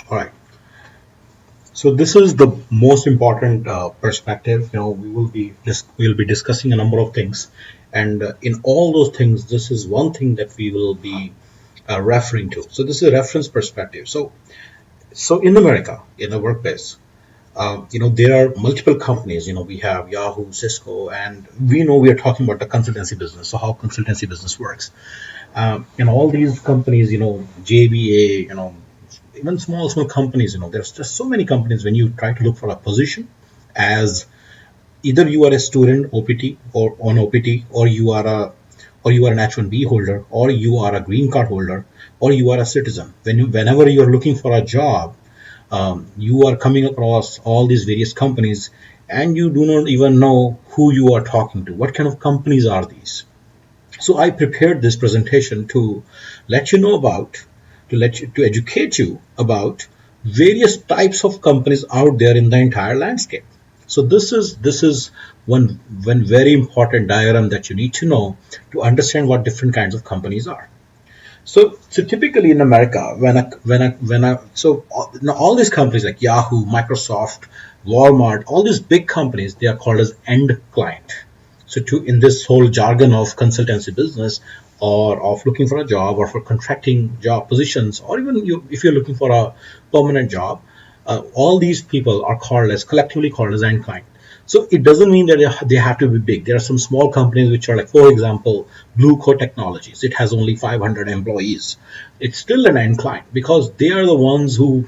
All right. So this is the most important perspective. We'll be discussing a number of things, and in all those things, this is one thing that we will be referring to. So this is a reference perspective. So in America, in the workplace, there are multiple companies. We have Yahoo, Cisco, and we know we are talking about the consultancy business. So how consultancy business works. In all these companies, JBA, even small companies, there's just so many companies. When you try to look for a position, as either you are a student OPT or on OPT, or you are an H1B holder, or you are a green card holder, or you are a citizen. Whenever you are looking for a job, you are coming across all these various companies, and you do not even know who you are talking to. What kind of companies are these? So I prepared this presentation to let you know about, to educate you about various types of companies out there in the entire landscape. So this is one very important diagram that you need to know to understand what different kinds of companies are. So typically in America, now all these companies like Yahoo, Microsoft, Walmart, all these big companies, they are called as end client. So in this whole jargon of consultancy business, or of looking for a job, or for contracting job positions, or even if you're looking for a permanent job, all these people are collectively called as end client. So it doesn't mean that they have to be big. There are some small companies which are like, for example, Blue Coat Technologies. It has only 500 employees. It's still an end client because they are the ones who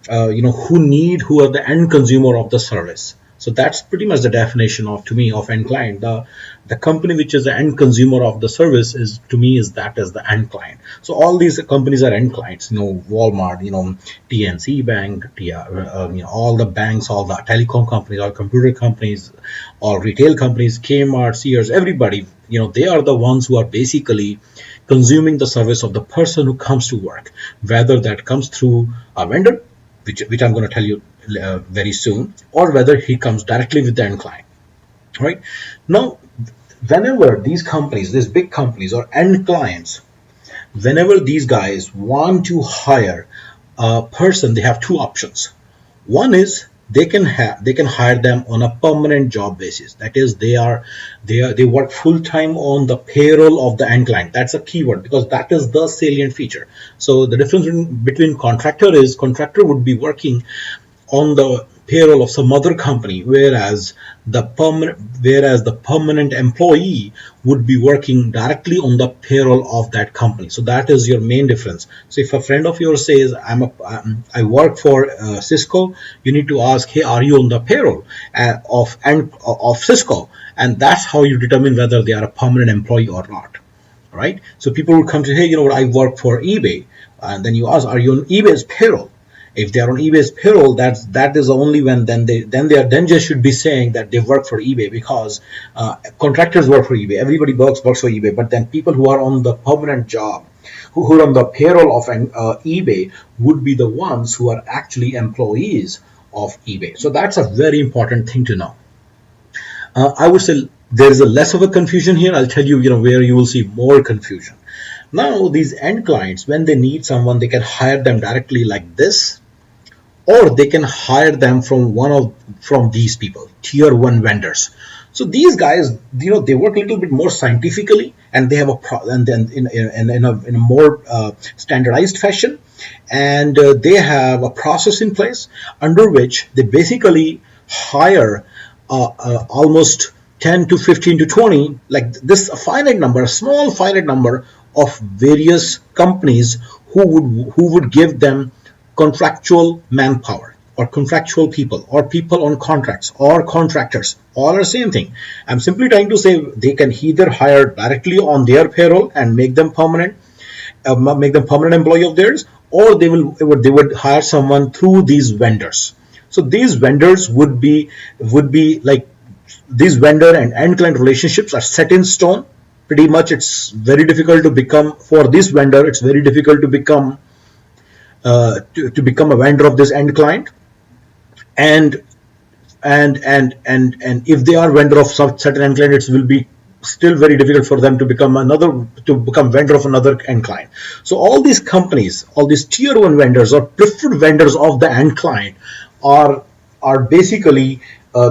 are the end consumer of the service. So that's pretty much the definition of, to me, of end client. The company which is the end consumer of the service is, to me, is that as the end client. So all these companies are end clients. Walmart, TNC Bank, all the banks, all the telecom companies, all computer companies, all retail companies, Kmart, Sears, everybody. They are the ones who are basically consuming the service of the person who comes to work, whether that comes through a vendor, which I'm going to tell you very soon, or whether he comes directly with the end client. Right now, whenever these big companies or end clients, whenever these guys want to hire a person, they have two options. One is they can hire them on a permanent job basis. That is, they work full time on the payroll of the end client. That's a keyword because that is the salient feature. So the difference between contractor would be working on the payroll of some other company, whereas the permanent employee would be working directly on the payroll of that company. So that is your main difference. So if a friend of yours says, I work for Cisco, you need to ask, hey, are you on the payroll of Cisco? And that's how you determine whether they are a permanent employee or not. Right? So people would come to, hey, I work for eBay, and then you ask, are you on eBay's payroll? If they are on eBay's payroll, that is only when then just should be saying that they work for eBay, because contractors work for eBay. Everybody works for eBay. But then people who are on the permanent job, who are on the payroll of eBay, would be the ones who are actually employees of eBay. So that's a very important thing to know. I would say there is a less of a confusion here. I'll tell you, where you will see more confusion. Now, these end clients, when they need someone, they can hire them directly like this, or they can hire them from these people, tier one vendors. So these guys, they work a little bit more scientifically, and they have and then in a more standardized fashion, and they have a process in place under which they basically hire almost 10 to 15 to 20, like this, a small finite number of various companies who would give them contractual manpower, or contractual people, or people on contracts, or contractors. All are the same thing. I'm simply trying to say they can either hire directly on their payroll and make them permanent employee of theirs, or they would hire someone through these vendors. So these vendors would be like, these vendor and end client relationships are set in stone. Pretty much, it's very difficult to become, for this vendor, it's very difficult to become a vendor of this end client. And if they are vendor of some certain end client, it will be still very difficult for them to become vendor of another end client. So all these companies, all these tier one vendors or preferred vendors of the end client are basically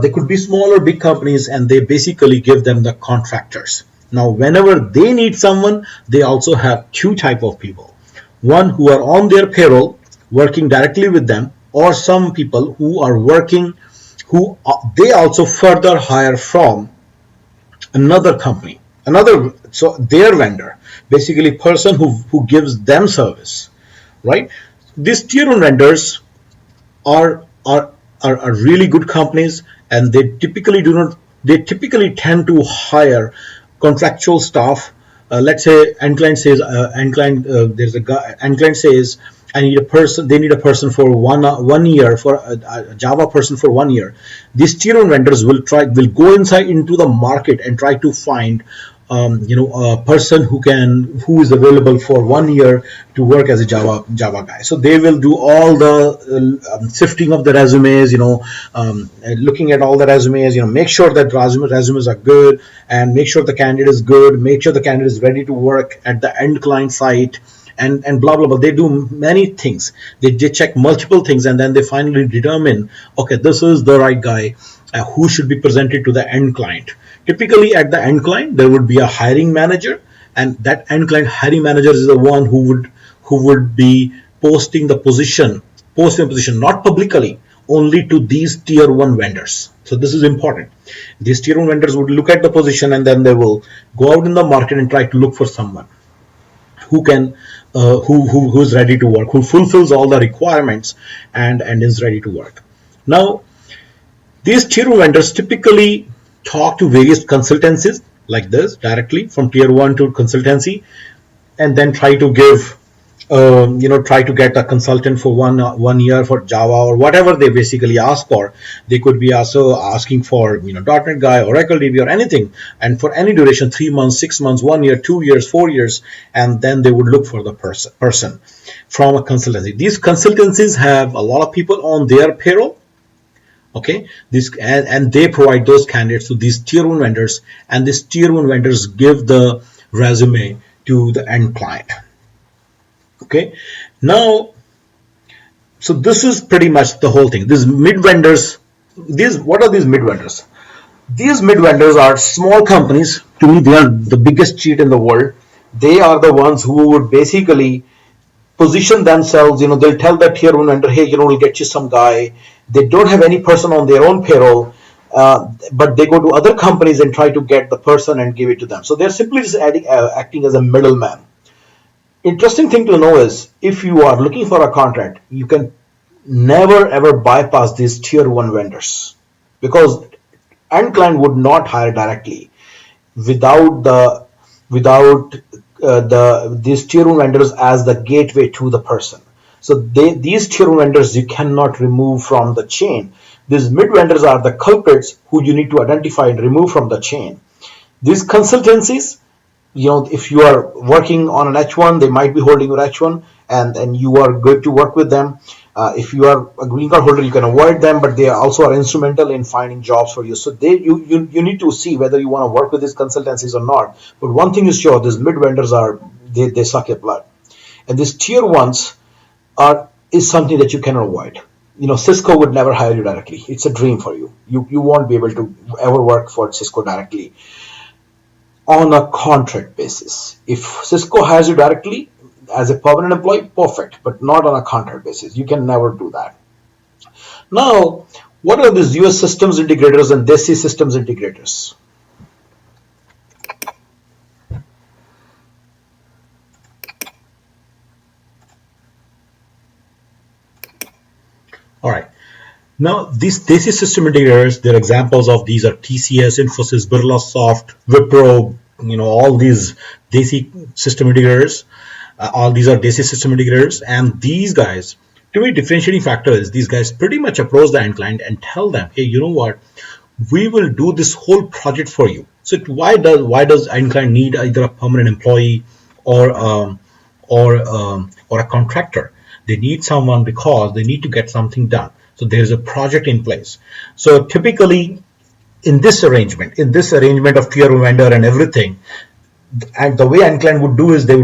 they could be small or big companies, and they basically give them the contractors. Now whenever they need someone, they also have two type of people: one who are on their payroll working directly with them, or some people who are working, who they also further hire from another company, another, so their vendor, basically person who gives them service, right? These tier one vendors are are really good companies, and they typically do not they typically tend to hire contractual staff. Let's say end client says, there's a guy, end client says, I need a person, they need a person for 1 year, for a Java person for 1 year. These tier one vendors will go inside into the market and try to find a person who is available for 1 year to work as a Java guy. So they will do all the sifting of the resumes, looking at all the resumes, make sure that resumes are good, and make sure the candidate is good, make sure the candidate is ready to work at the end client site, and blah blah blah. They do many things. They check multiple things, and then they finally determine, okay, this is the right guy who should be presented to the end client. Typically, at the end client, there would be a hiring manager, and that end client hiring manager is the one who would be posting the position not publicly, only to these tier one vendors. So this is important. These tier one vendors would look at the position, and then they will go out in the market and try to look for someone who can who's ready to work, who fulfills all the requirements, and is ready to work. Now these tier one vendors typically talk to various consultancies like this directly from tier one to consultancy, and then try to get a consultant for 1 year for Java or whatever they basically ask for. They could be also asking for .NET guy, Oracle DB, or anything, and for any duration, 3 months, 6 months, 1 year, 2 years, 4 years, and then they would look for the person from a consultancy. These consultancies have a lot of people on their payroll. Okay, and they provide those candidates to these tier one vendors, and these tier one vendors give the resume to the end client. Okay, now, so this is pretty much the whole thing. These mid vendors, what are these mid vendors? These mid vendors are small companies. To me, they are the biggest cheat in the world. They are the ones who would basically position themselves. They'll tell that tier one vendor, hey, we'll get you some guy. They don't have any person on their own payroll, but they go to other companies and try to get the person and give it to them. So they're simply just acting as a middleman. Interesting thing to know is, if you are looking for a contract, you can never ever bypass these tier one vendors, because end client would not hire directly without these tier one vendors as the gateway to the person. So these tier one vendors you cannot remove from the chain. These mid vendors are the culprits who you need to identify and remove from the chain. These consultancies, if you are working on an H1, they might be holding your H1, and you are good to work with them. If you are a green card holder, you can avoid them, but they also are instrumental in finding jobs for you. So you need to see whether you want to work with these consultancies or not. But one thing is sure, these mid vendors they suck your blood, and these tier ones is something that you cannot avoid. Cisco would never hire you directly. It's a dream for you. You won't be able to ever work for Cisco directly on a contract basis. If Cisco hires you directly as a permanent employee, perfect, but not on a contract basis. You can never do that. Now, what are these US systems integrators and Desi systems integrators? All right. Now, these Desi system integrators, their examples of these are TCS, Infosys, Birlasoft, Wipro, all these Desi system integrators. All these are Desi system integrators, and these guys, to me, differentiating factor is these guys pretty much approach the end client and tell them, hey, you know what? We will do this whole project for you. So why does end client need either a permanent employee or a contractor? They need someone because they need to get something done. So there's a project in place. So typically, in this arrangement of tier one vendor and everything, and the way Incline would do is they